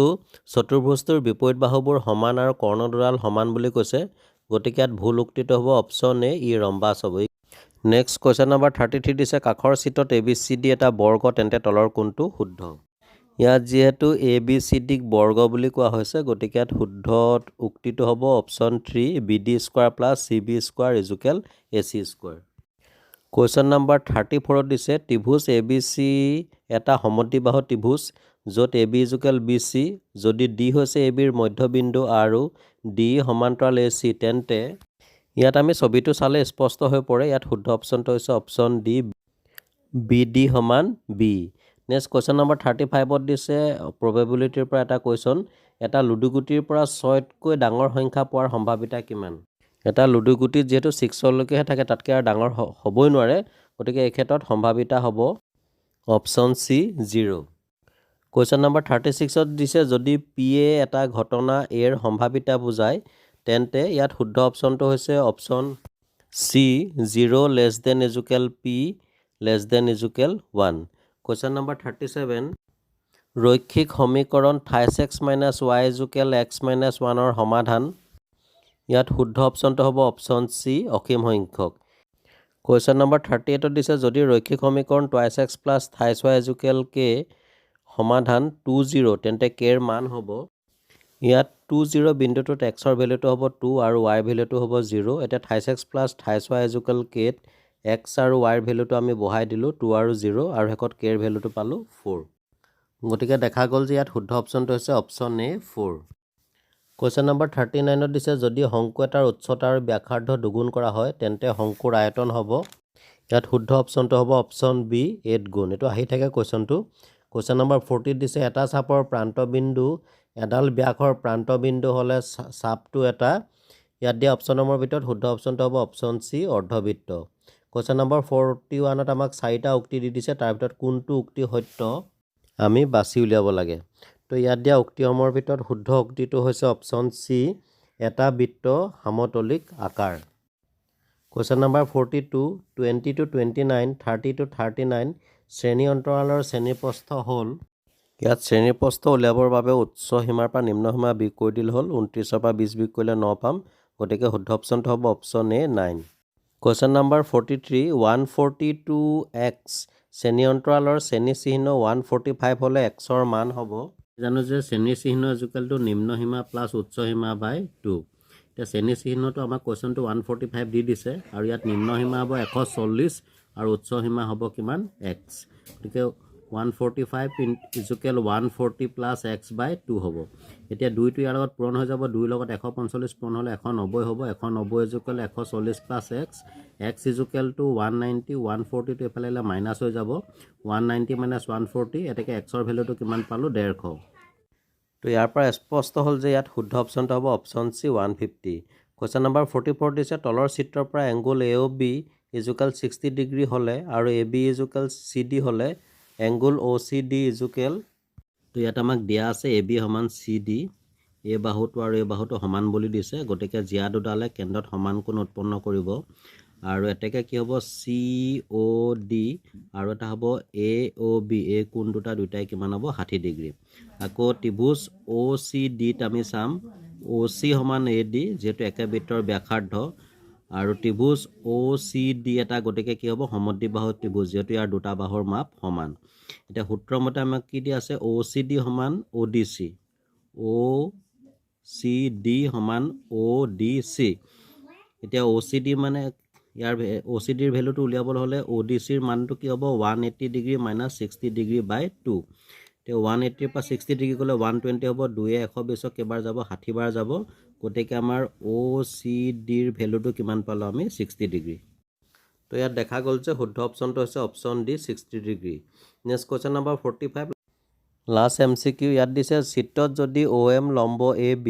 চতুৰ্ভুজটোৰ বিপৰীত বাহুবোৰ সমান আৰু কৰ্ণ দুডাল সমান বুলি কৈছে গতিকে ইয়াত ভুল উক্তিটো হ'ব অপচন এ ই ৰম্বাস হ'ব নেক্সট কোৱেশ্চন নম্বৰ 33 দিছে কাখৰ চিত্ৰত ABCD এটা বৰ্গ তেন্তে তলৰ কোনটো শুদ্ধ ইয়াত যেহেতু ABCD ক বৰ্গ বুলি কোৱা হৈছে গতিকে ইয়াত শুদ্ধ উক্তিটো হ'ব option 3 BD square plus CB square equal AC square question number 34 দিছে ত্ৰিভুজ ABC এটা সমদ্বিবাহু ত্ৰিভুজ য'ত AB ইকুৱেল BC যদি D হৈছে AB ৰ মধ্যবিন্দু আৰু D সমান্তৰাল AC তেন্তে ইয়াত আমি ছবিটো চালে স্পষ্ট হৈ পৰে ইয়াত শুদ্ধ অপচনটো হৈছে অপচন ডি BD সমান B নেক্সট কোৱেশ্চন নম্বৰ 35 ত দিছে প্ৰবেবিলিটিৰ পৰা এটা কোৱেশ্চন এটা লুডু গুটিৰ পৰা 6তকৈ ডাঙৰ সংখ্যা পোৱাৰ সম্ভাৱিতা কিমান এটা লুডু গুটিত যেহেতু 6 লৈকেহে থাকে তাতকৈ আৰু ডাঙৰ হ'বই নোৱাৰে গতিকে এই ক্ষেত্ৰত সম্ভাৱিতা হ'ব অপচন সি 0 কোৱেশ্চন নম্বৰ 36 ত দিছে যদি P এ এটা ঘটনা A ৰ সম্ভাৱিতা বুজায় তেন্তে ইয়াত শুদ্ধ অপচনটো হৈছে option C 0 less than equal P less than equal 1 question number 37 ৰৈখিক সমীকৰণ 5x - y = x - 1 ৰ সমাধান ইয়াত শুদ্ধ অপচনটো হ'ব অপচন সি অসীম সংখ্যক কোৱেশ্চন নম্বৰ 38 ত দিছে যদি ৰৈখিক সমীকৰণ 2x + 3y = k সমাধান 20 তেন্তে k ৰ মান হ'ব ইয়াত 20 বিন্দুটোত x ৰ ভ্যালুটো হ'ব 2 আৰু y ৰ ভ্যালুটো হ'ব 0 এটা 3x + 3y = k x আৰু y ৰ ভ্যালুটো আমি বহাই দিলো 2 আৰু 0 আৰু হেকত k ৰ ভ্যালুটো পালো 4 গতিকে দেখা গ'ল যে ইয়াত শুদ্ধ অপচনটো হৈছে অপচন এ 4 কোৱেশ্চন নম্বৰ 39 ত দিছে যদি শংকু এটাৰ উচ্চতা আৰু ব্যাসাৰ্ধ দুগুণ কৰা হয় তেন্তে শংকুৰ আয়তন হ'ব ইয়াত শুদ্ধ অপচনটো হ'ব অপচন বি 8 গুণ এটো আহি থাকে কোৱেশ্চনটো কোৱেশ্চন নম্বৰ 40 দিছে এটা চাপৰ প্ৰান্তবিন্দু এডাল ব্যাসৰ প্ৰান্তবিন্দু হলে চাপটো এটা ইয়াত দিয়া অপচনৰ ভিতৰত শুদ্ধ অপচনটো হ'ব অপচন সি অৰ্ধবৃত্ত কোৱেশ্চন নম্বৰ 41 ত আমাক 4টা উক্তি দি দিছে তাৰ ভিতৰত কোনটো উক্তি সত্য আমি বাছি উলিয়াব লাগে তো ইয়াত দিয়া উক্তিসমূহৰ ভিতৰত শুদ্ধ উক্তিটো হৈছে অপচন সি এটা বৃত্ত সমতলিক আকাৰ কোৱেশ্চন নম্বৰ 42 20 to 29 30 to 39 শ্ৰেণী অন্তৰালৰ শ্ৰেণীপ্ৰস্থ হ'ল ইয়াত শ্ৰেণীপ্ৰস্থ উলিয়াবৰ বাবে উচ্চ সীমাৰ পৰা নিম্ন সীমা বিয়োগ কৰি দিলে হ'ল 29 ৰ পৰা 20 বিয়োগ কৰিলে 9 পাম গতিকে শুদ্ধ অপচনটো হ'ব option A 9 question number 43 140 to x শ্ৰেণী অন্তৰালৰ শ্ৰেণী চিহ্ন 145 হলে x ৰ মান হ'ব জানো যে শ্ৰেণী চিহ্ন ইকুৱেল নিম্ন সীমা প্লাস উচ্চ সীমা বাই 2 তে শ্ৰেণী চিহ্নটো আমাক কোৱেশ্চনটো 145 দি দিছে আৰু ইয়াত নিম্ন সীমা হ'ব 140 আৰু উচ্চ সীমা হ'ব কিমান x গতিকে 145 ইজুকেল 140 প্লাছ এক্স বাই 2 হ'ব। এতিয়া 2টো ইয়াৰ লগত পূৰণ হৈ যাব, 2ৰ লগত 145 পূৰণ হ'লে 190 হ'ব, 190 equal 140 plus x, x equal to 190, 140টো এইফালে আহিলে মাইনাছ হৈ যাব, 190 মাইনাছ 140, এতেকে এক্সৰ ভেলুটো কিমান পালোঁ 150। তো ইয়াৰ পৰা স্পষ্ট হ'ল যে ইয়াত শুদ্ধ অপশ্যনটো হ'ব অপশ্যন চি 150। কুৱেশ্যন নম্বৰ 44 দিছে তলৰ চিত্ৰৰ পৰা এংগুল এ অ' বি ইজুকেল 60 ডিগ্ৰী হ'লে আৰু A B equal C D হ'লে এংগুল অ' চি ডি ইজুকেল, তো ইয়াত আমাক দিয়া আছে এ বি সমান চি ডি, এই বাহুটো আৰু এই বাহুটো সমান বুলি দিছে, গতিকে জিয়া দুডালে কেন্দ্ৰত সমান কোণ উৎপন্ন কৰিব আৰু এতেকে কি হ'ব চি অ' ডি আৰু এটা হ'ব এ অ' বি, এই কোণ দুটাই কিমান হ'ব 60 ডিগ্ৰী। আকৌ ত্ৰিভুজ অ' চি ডিত আমি চাম অ' চি সমান এ ডি, যিহেতু একে বৃত্তৰ ব্যাসাৰ্ধ, আৰু ত্ৰিভুজ অ' চি ডি এটা, গতিকে কি হ'ব সমদ্বিবাহু ত্ৰিভুজ, যিহেতু ইয়াৰ দুটা বাহুৰ মাপ সমান। এতিয়া সূত্ৰ মতে আমাক কি দিয়া আছে অ' চি ডি সমান অ' ডি চি, অ' চি ডি সমান অ' ডি চি। এতিয়া অ' চি ডি মানে ইয়াৰ অ' চি ডিৰ ভেলুটো উলিয়াবলৈ হ'লে অ' ডি চিৰ মানটো কি হ'ব 180 ডিগ্ৰী মাইনাছ 60 ডিগ্ৰী বাই 2। এতিয়া 180ৰ পৰা 60 ডিগ্ৰী গ'লে 120 হ'ব, 2য়ে 120ক কেইবাৰ যাব 60 বাৰ যাব, গতিকে আমাৰ অ' চি ডিৰ ভেলুটো কিমান পালোঁ আমি 60 ডিগ্ৰী। তো ইয়াত দেখা গ'ল যে শুদ্ধ অপশ্যনটো হৈছে option D 60 degree. Next question number 45 last MCQ। ইয়াত দিছে চিত্ৰত যদি OM লম্ব AB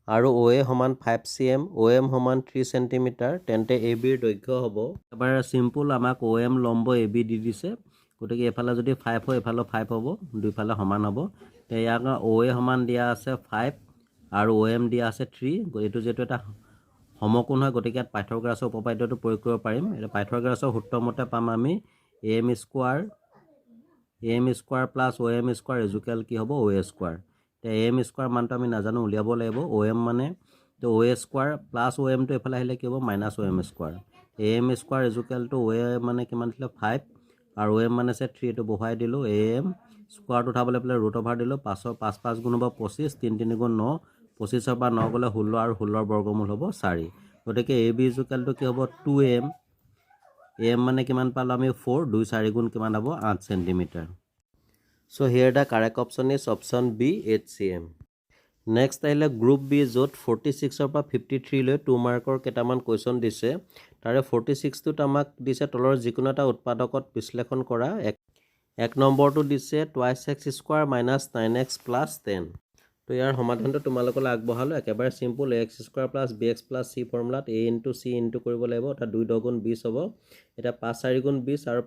আৰু OA সমান 5 cm, OM সমান 3 cm, তেন্তে ABৰ দৈৰ্ঘ্য হ'ব। এবাৰ চিম্পুল আমাক OM লম্ব AB দি দিছে, গতিকে এইফালে যদি 5 হয় এইফালে 5 হ'ব, দুইফালে সমান হ'ব। ইয়াক OA সমান দিয়া আছে 5 আৰু OM দিয়া আছে 3, এইটো যিহেতু এটা সমকোণ হয়, গতিকে ইয়াত পাইথাগোৰাছৰ উপপাদ্যটো প্ৰয়োগ কৰিব পাৰিম। এতিয়া পাইথাগোৰাছৰ সূত্ৰ মতে পাম আমি AM square plus OM square equal কি হ'ব OA স্কোৱাৰ। এতিয়া AM স্কোৱাৰ মানটো আমি নাজানো, উলিয়াব লাগিব। OM মানে তো OA স্কোৱাৰ প্লাছ OMটো এইফালে আহিলে কি হ'ব minus OM square. AM square equal to OA মানে কিমান দিলে 5 আৰু OM মানে আছে 3, এইটো বহুৱাই দিলোঁ। AM স্কোৱাৰটো উঠাবলৈ পেলাই ৰুট অভাৰ দিলোঁ, 5ৰ 5 গুণ হ'ব 25, 3 3 গুণ 9, 25ৰ পৰা 9 গ'লে 16 আৰু 16ৰ বৰ্গমূল হ'ব 4। গতিকে AB ইজুকেলটো কি হ'ব 2AM, AM মানে কিমান পালোঁ আমি 4, 2 4 গুণ কিমান হ'ব 8 centimetre. So' here the correct option is option B 8 cm। Next আহিলে গ্ৰুপ বি, য'ত 46ৰ পৰা 53 লৈ 2 মাৰ্কৰ কেইটামান কুৱেশ্যন দিছে। তাৰে 46টোত আমাক দিছে তলৰ যিকোনো এটা উৎপাদকত বিশ্লেষণ কৰা। 1 নম্বৰটো দিছে twice x square minus 9x plus 10। তো ইয়াৰ সমাধানটো তোমালোকলৈ আগবঢ়ালোঁ। একেবাৰে চিম্পুল, ax square plus bx plus c ফৰ্মুলাত a into c into কৰিব লাগিব, অৰ্থাৎ 2 2 গুণ 20 হ'ব। এতিয়া 5 4 গুণ 20 আৰু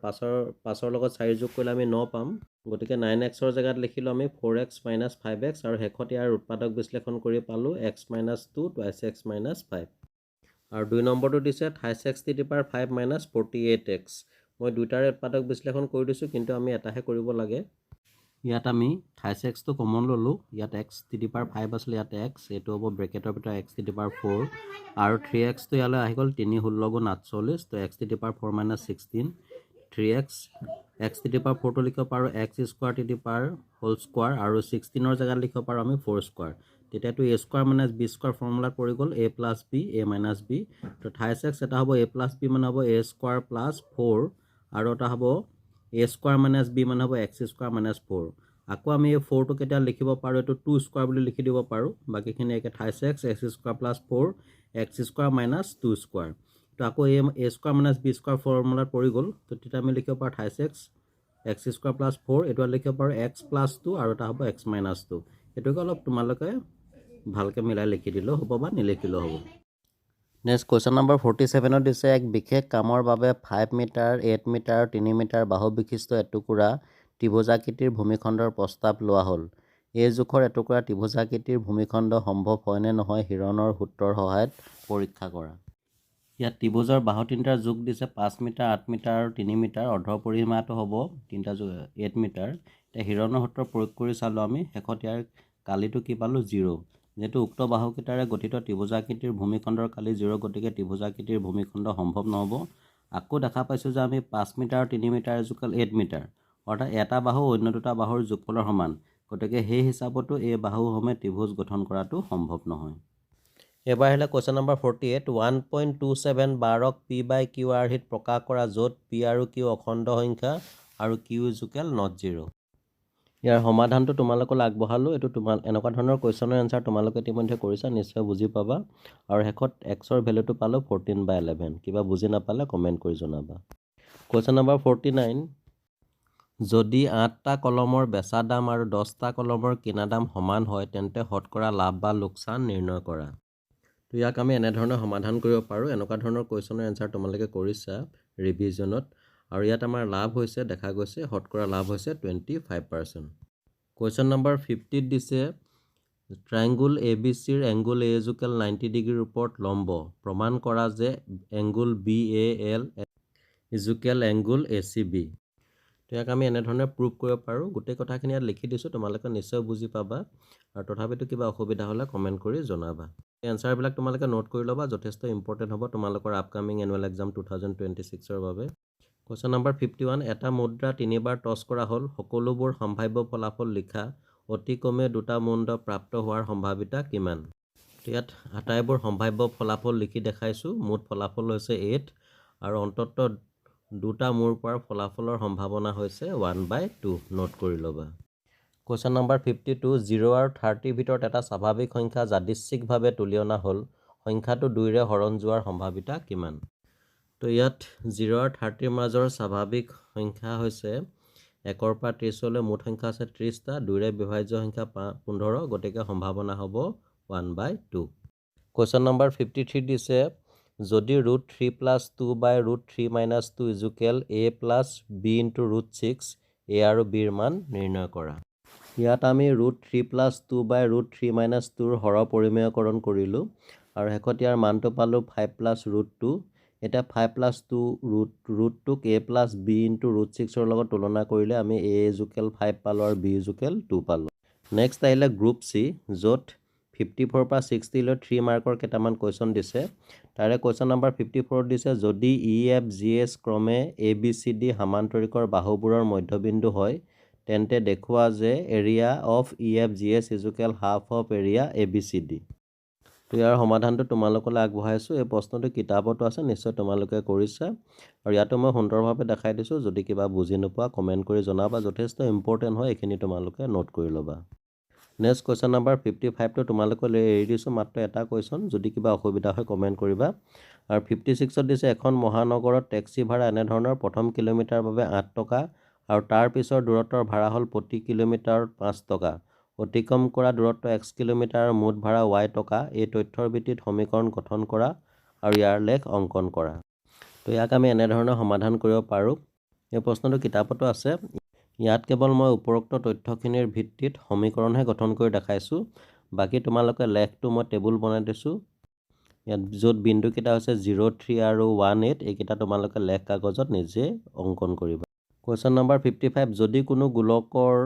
5ৰ লগত 4 যোগ কৰিলে আমি 9 পাম, গতিকে 9xৰ জেগাত লিখিলোঁ আমি 4x মাইনাছ 5x, আৰু শেষত ইয়াৰ উৎপাদক বিশ্লেষণ কৰি পালোঁ x minus 2 twice x minus 5। আৰু 2 নম্বৰটো দিছে 28x two the power 5 minus 48x। মই দুইটাৰে উৎপাদক বিশ্লেষণ কৰি দিছোঁ, কিন্তু আমি এটাহে কৰিব লাগে। ইয়াত আমি 28xটো কমন ল'লোঁ, ইয়াত x টু দি পাৱাৰ 5 আছিলে, ইয়াত x, এইটো হ'ব ব্ৰেকেটৰ ভিতৰত x টু দি পাৱাৰ 4, আৰু 3xটো ইয়ালৈ আহি গ'ল 3 16 গুণ 48, তো x to the power 4 minus 16, 3x, x to the power 4টো লিখিব পাৰোঁ x square to the power whole square, আৰু 16ৰ জেগাত লিখিব পাৰোঁ আমি 4 স্কোৱাৰ। তেতিয়াতো a square minus b square ফৰ্মুলাত পৰি গ'ল a plus b, a minus b। তো 28x এটা হ'ব a প্লাছ b মানে হ'ব a স্কোৱাৰ প্লাছ 4, আৰু এটা হ'ব a স্কোৱাৰ মাইনাছ b মানে হ'ব x স্কোৱাৰ মাইনাছ 4। আকৌ আমি এই 4টো কেতিয়া লিখিব পাৰোঁ, এইটো 2 স্কোৱাৰ বুলি লিখি দিব পাৰোঁ। বাকীখিনি একে 28x x square plus 4 x square minus 2 square. তো আকৌ a square minus b square ফৰ্মুলাত পৰি গ'ল, তো তেতিয়া আমি লিখিব পাৰোঁ 28x x স্কোৱাৰ প্লাছ 4, এইটো লিখিব পাৰোঁ x প্লাছ 2, আৰু এটা হ'ব x মাইনাছ 2। এইটোকে অলপ তোমালোকে ভালকৈ মিলাই লিখি দিলেও হ'ব বা নিলিখিলেও হ'ব। নেক্সট কুৱেশ্যন নম্বৰ 47ত দিছে এক বিশেষ কামৰ বাবে 5 মিটাৰ 8 মিটাৰ আৰু 3 মিটাৰ বাহু বিশিষ্ট এটুকুৰা ত্ৰিভুজাকৃতিৰ ভূমিখণ্ডৰ প্ৰস্তাৱ লোৱা হ'ল। এই জোখৰ এটুকুৰা ত্ৰিভুজাকৃতিৰ ভূমিখণ্ড সম্ভৱ হয় নে নহয় হিৰণৰ সূত্ৰৰ সহায়ত পৰীক্ষা কৰা। ইয়াত ত্ৰিভুজৰ বাহু তিনিটাৰ জোখ দিছে 5 মিটাৰ 8 মিটাৰ আৰু 3 মিটাৰ, অৰ্ধ পৰিসীমাটো হ'ব 8 মিটাৰ। এতিয়া হিৰণৰ সূত্ৰ প্ৰয়োগ কৰি চালোঁ আমি, শেষত ইয়াৰ কালিটো কি পালোঁ 0। যিহেতু উক্ত বাহুকেইটাৰে গঠিত ত্ৰিভুজাকৃতিৰ ভূমিখণ্ডৰ কালি 0, গতিকে ত্ৰিভুজাকৃতিৰ ভূমিখণ্ড সম্ভৱ নহ'ব। আকৌ দেখা পাইছোঁ যে আমি 5 মিটাৰ আৰু 3 মিটাৰ জোকাল 8 মিটাৰ, অৰ্থাৎ এটা বাহু অন্য দুটা বাহুৰ যোগফলৰ সমান, গতিকে সেই হিচাপতো এই বাহুসমূহে ত্ৰিভুজ গঠন কৰাটো সম্ভৱ নহয়। এবাৰ আহিলে কুৱেশ্যন নম্বৰ 48, 1.27 বাৰক p/q আৰ্হিত প্ৰকাশ কৰা, য'ত p আৰু q অখণ্ড সংখ্যা আৰু q ইজুকেল not 0। ইয়াৰ সমাধানটো তোমালোকলৈ আগবঢ়ালোঁ। এইটো এনেকুৱা ধৰণৰ কুৱেশ্যনৰ এনচাৰ তোমালোকে ইতিমধ্যে কৰিছা, নিশ্চয় বুজি পাবা। আৰু শেষত এক্সৰ ভেলুটো পালোঁ 14/11। কিবা বুজি নাপালে কমেণ্ট কৰি জনাবা। কুৱেশ্যন নম্বৰ 49, যদি 8টা কলমৰ বেচা দাম আৰু 10টা কলমৰ কিনা দাম সমান হয় তেন্তে শতকৰা লাভ বা লোকচান নিৰ্ণয় কৰা। তো ইয়াক আমি এনেধৰণে সমাধান কৰিব পাৰোঁ। এনেকুৱা ধৰণৰ কুৱেশ্যনৰ এনচাৰ তোমালোকে কৰিছা ৰিভিজনত। আৰু ইয়াত আমাৰ লাভ হৈছে দেখা গৈছে, শতকৰা লাভ হৈছে 25%। কুৱেশ্যন নম্বৰ 50 দিছে, ট্ৰাইংগুল ABCৰ এংগুল AUL 90 ডিগ্ৰীৰ ওপৰত লম্ব। প্ৰমাণ কৰা যে এংগুল BAL এংগুল ACB। তো ইয়াক আমি এনেধৰণে প্ৰুভ কৰিব পাৰোঁ। গোটেই কথাখিনি ইয়াত লিখি দিছোঁ, তোমালোকে নিশ্চয় বুজি পাবা। আৰু তথাপিতো কিবা অসুবিধা হ'লে কমেণ্ট কৰি জনাবা। এই এনচাৰবিলাক তোমালোকে নোট কৰি ল'বা, যথেষ্ট ইম্পৰ্টেণ্ট হ'ব তোমালোকৰ আপকামিং এনুৱেল এক্সাম 2026ৰ বাবে। কুৱেশ্যন নম্বৰ 51, এটা মুদ্ৰা 3বাৰ টছ কৰা হ'ল, সকলোবোৰ সম্ভাৱ্য ফলাফল লিখা, অতি কমে 2টা মুদ্ৰা প্ৰাপ্ত হোৱাৰ সম্ভাৱিতা কিমান? ইয়াত আটাইবোৰ সম্ভাৱ্য ফলাফল লিখি দেখাইছোঁ। মুঠ ফলাফল হৈছে 8 আৰু অন্ততঃ 2টা মূৰ পোৱাৰ ফলাফলৰ সম্ভাৱনা হৈছে 1/2। নোট কৰি ল'বা। কুৱেশ্যন নম্বৰ 52, 0 আৰু 30ৰ ভিতৰত এটা স্বাভাৱিক সংখ্যা যাদৃচ্ছিকভাৱে তুলি অনা হ'ল, সংখ্যাটো 2ৰে হৰণ যোৱাৰ সম্ভাৱিতা কিমান? তো ইয়াত 0 আৰু 30ৰ মাজৰ স্বাভাৱিক সংখ্যা হৈছে 1ৰ পৰা 30লৈ, মুঠ সংখ্যা আছে 30টা, 2ৰে বিভাজ্য সংখ্যা 15, গতিকে সম্ভাৱনা হ'ব 1/2। কুৱেশ্যন নম্বৰ 53 দিছে, যদি √3 + 2/√3 - 2 ইজুকেল a + b × √6, a আৰু b ৰ মান নিৰ্ণয় কৰা। ইয়াত আমি √3 + 2/√3 - 2ৰ হৰ পৰিমেয়কৰণ কৰিলোঁ আৰু শেষত ইয়াৰ মানটো পালোঁ 5 + √2। এতিয়া 5 + 2 √2ক a + b × √6ৰ লগত তুলনা কৰিলে আমি a ইজুকেল 5 পালোঁ আৰু b ইজুকেল 2 পালোঁ। নেক্সট আহিলে গ্ৰুপ C, য'ত 54 পৰা 60লৈ 3 মাৰ্কৰ কেইটামান কুৱেশ্যন দিছে। তাৰে কুৱেশ্যন নম্বৰ 54 দিছে, যদি EFGH ক্ৰমে ABCD সামান্তৰিকৰ বাহুবোৰৰ মধ্যবিন্দু হয় তেন্তে দেখুওৱা যে area of EFGH equal half of area ABCD। তো ইয়াৰ সমাধানটো তোমালোকলৈ আগবঢ়াইছোঁ। এই প্ৰশ্নটো কিতাপতো আছে, নিশ্চয় তোমালোকে কৰিছা। আৰু ইয়াতো মই সুন্দৰভাৱে দেখাই দিছোঁ। যদি কিবা বুজি নোপোৱা কমেণ্ট কৰি জনাবা, যথেষ্ট ইম্পৰ্টেণ্ট হয়, এইখিনি তোমালোকে নোট কৰি ল'বা। নেক্সট কুৱেশ্যন নম্বৰ 55টো তোমালোকলৈ এৰি দিছোঁ, মাত্ৰ এটা কুৱেশ্যন। যদি কিবা অসুবিধা হয় কমেণ্ট কৰিবা। আৰু 56ত দিছে, এখন মহানগৰত টেক্সি ভাড়া এনেধৰণৰ, প্ৰথম কিলোমিটাৰৰ বাবে 8 টকা আৰু তাৰ পিছৰ দূৰত্বৰ ভাড়া হ'ল প্ৰতি কিলোমিটাৰত 5 টকা। অতিক্ৰম কৰা দূৰত্ব x কিলোমিটাৰৰ মুঠ ভাড়া y টকা। এই তথ্যৰ ভিত্তিত সমীকৰণ গঠন কৰা আৰু ইয়াৰ লেখ অংকন কৰা। তো ইয়াক আমি এনেধৰণে সমাধান কৰিব পাৰোঁ। এই প্ৰশ্নটো কিতাপতো আছে। ইয়াত কেৱল মই উপৰোক্ত তথ্যখিনিৰ ভিত্তিত সমীকৰণহে গঠন কৰি দেখাইছোঁ। বাকী তোমালোকে লেখটো মই টেবুল বনাই দিছোঁ। ইয়াত য'ত বিন্দুকেইটা হৈছে 0, 3 আৰু 1, 8, এইকেইটা তোমালোকে লেখ কাগজত নিজে অংকন কৰিবা। কুৱেশ্যন নম্বৰ 55, যদি কোনো গোলকৰ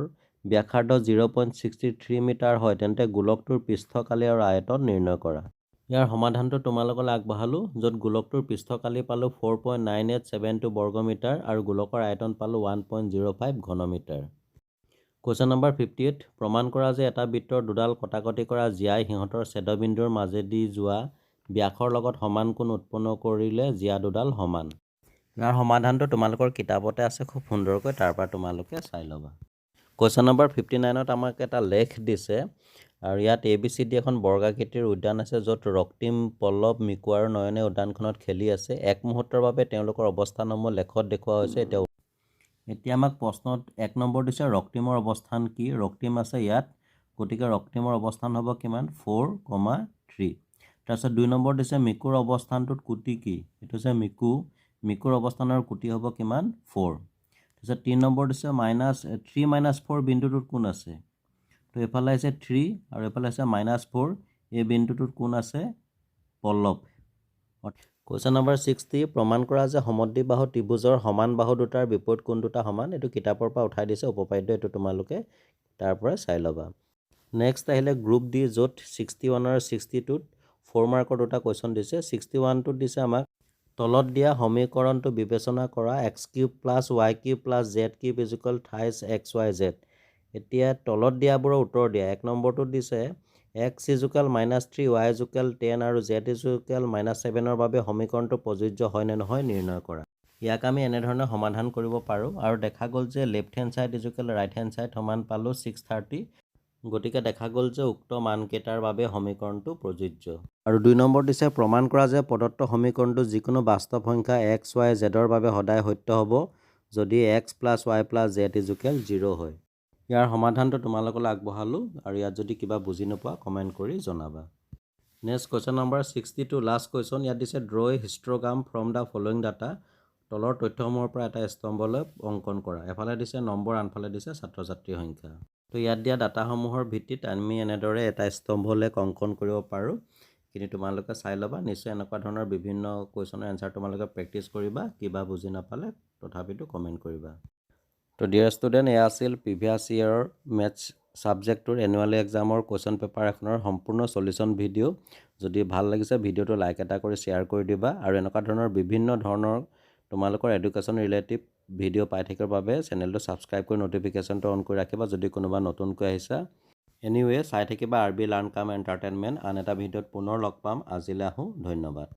ব্যাসাৰ্ধ 0.63 মিটাৰ হয় তেন্তে গোলকটোৰ পৃষ্ঠকালি আৰু আয়তন নিৰ্ণয় কৰা। ইয়াৰ সমাধানটো তোমালোকলৈ আগবঢ়ালোঁ, য'ত গোলকটোৰ পৃষ্ঠকালি পালোঁ 4.9872 বৰ্গমিটাৰ আৰু গোলকৰ আয়তন পালোঁ 1.05 ঘনমিটাৰ। কুৱেশ্যন নম্বৰ 58, প্ৰমাণ কৰা যে এটা বৃত্তৰ দুডাল কটাকটি কৰা জিয়াই সিহঁতৰ ছেদবিন্দুৰ মাজেদি যোৱা ব্যাসৰ লগত সমান কোণ উৎপন্ন কৰিলে জিয়া দুডাল সমান। ইয়াৰ সমাধানটো তোমালোকৰ কিতাপতে আছে, খুব সুন্দৰকৈ, তাৰ পৰা তোমালোকে চাই ল'বা। কুৱেশ্যন নম্বৰ 59ত আমাক এটা লেখ দিছে আৰু ইয়াত ABCD এখন বৰ্গাকৃতিৰ উদ্যান আছে, য'ত ৰক্তিম, পল্লৱ, মিকু আৰু নয়নে উদ্যানখনত খেলি আছে। এক মুহূৰ্তৰ বাবে তেওঁলোকৰ অৱস্থানসমূহ লেখত দেখুওৱা হৈছে। এতিয়া আমাক প্ৰশ্নত 1 নম্বৰ দিছে, ৰক্তিমৰ অৱস্থান কি? ৰক্তিম আছে ইয়াত, গতিকে ৰক্তিমৰ অৱস্থান হ'ব কিমান? 4,3। তাৰপিছত 2 নম্বৰ দিছে, মিকুৰ অৱস্থানটোত কুটি কি? এইটো হৈছে মিকু। মিকুৰ অৱস্থানৰ কুটি হ'ব কিমান? 4। তাৰপিছত 3 নম্বৰ দিছে, -3 - 4 বিন্দুটোত কোন আছে? তো এইফালে আছে 3 আৰু এইফালে আছে -4। এই বিন্দুটোত কোন আছে? পল্লৱ। কুৱেশ্যন নম্বৰ 60, প্ৰমাণ কৰা যে সমদ্বিবাহু ত্ৰিভুজৰ সমান বাহু দুটাৰ বিপৰীত কোণ দুটা সমান। এইটো কিতাপৰ পৰা উঠাই দিছে উপপাদ্য, এইটো তোমালোকে তাৰ পৰা চাই ল'বা। নেক্সট আহিলে গ্ৰুপ D, য'ত 61 আৰু 62ত 4 মাৰ্কৰ দুটা কুৱেশ্যন দিছে। 61টোত দিছে আমাক তলত দিয়া সমীকৰণটো বিবেচনা কৰা, x³ + y³ + z³ = 28 xyz। এতিয়া তলত দিয়াবোৰৰ উত্তৰ দিয়া। 1 নম্বৰটোত দিছে x = -3, y = 10 আৰু z = -7ৰ বাবে সমীকৰণটো প্ৰযোজ্য হয় নে নহয় নিৰ্ণয় কৰা। ইয়াক আমি এনেধৰণে সমাধান কৰিব পাৰোঁ আৰু দেখা গ'ল যে left hand side equal right hand side সমান পালোঁ 630। গতিকে দেখা গ'ল যে উক্ত মানকেইটাৰ বাবে সমীকৰণটো প্ৰযোজ্য। আৰু 2 নম্বৰ দিছে প্ৰমাণ কৰা যে প্ৰদত্ত সমীকৰণটো যিকোনো বাস্তৱ সংখ্যা x, y, z ৰ বাবে সদায় সত্য হ'ব যদি x + y + z ইজুকেল 0 হয়। ইয়াৰ সমাধানটো তোমালোকলৈ আগবঢ়ালোঁ আৰু ইয়াত যদি কিবা বুজি নোপোৱা কমেণ্ট কৰি জনাবা। Next question number 62 last question. ইয়াত দিছে draw a histogram from the following data. তলৰ তথ্যসমূহৰ পৰা এটা স্তম্ভলৈ অংকন কৰা। এফালে দিছে নম্বৰ, আনফালে দিছে ছাত্ৰ ছাত্ৰীৰ সংখ্যা। তো ইয়াত দিয়া ডাটাসমূহৰ ভিত্তিত আমি এনেদৰে এটা স্তম্ভলৈ অংকন কৰিব পাৰোঁ। কিন্তু তোমালোকে চাই ল'বা, নিশ্চয় এনেকুৱা ধৰণৰ বিভিন্ন কুৱেশ্যনৰ এনচাৰ তোমালোকে প্ৰেক্টিছ কৰিবা। কিবা বুজি নাপালে তথাপিতো কমেণ্ট কৰিবা। তো ডিয়াৰ ষ্টুডেণ্ট, এয়া আছিল প্ৰিভিয়াছ ইয়েৰৰ মেথছ ছাবজেক্টটোৰ এনুৱেল এক্সামৰ কুৱেশ্যন পেপাৰ এখনৰ সম্পূৰ্ণ সলিউশ্যন ভিডিঅ'। যদি ভাল লাগিছে ভিডিঅ'টো লাইক এটা কৰি শ্বেয়াৰ কৰি দিবা আৰু এনেকুৱা ধৰণৰ বিভিন্ন ধৰণৰ তোমালোকৰ এডুকেশ্যন ৰিলেটিভ ভিডিঅ' পাই থাকিবৰ বাবে চেনেলটো ছাবস্ক্ৰাইব কৰি ন'টিফিকেশ্যনটো অন কৰি ৰাখিবা যদি কোনোবা নতুনকৈ আহিছা। এনিৱে চাই থাকিবা RB লাৰ্ণ কাম এণ্টাৰটেইনমেণ্ট। আন এটা ভিডিঅ'ত পুনৰ লগ পাম। আজিলৈ আহোঁ, ধন্যবাদ।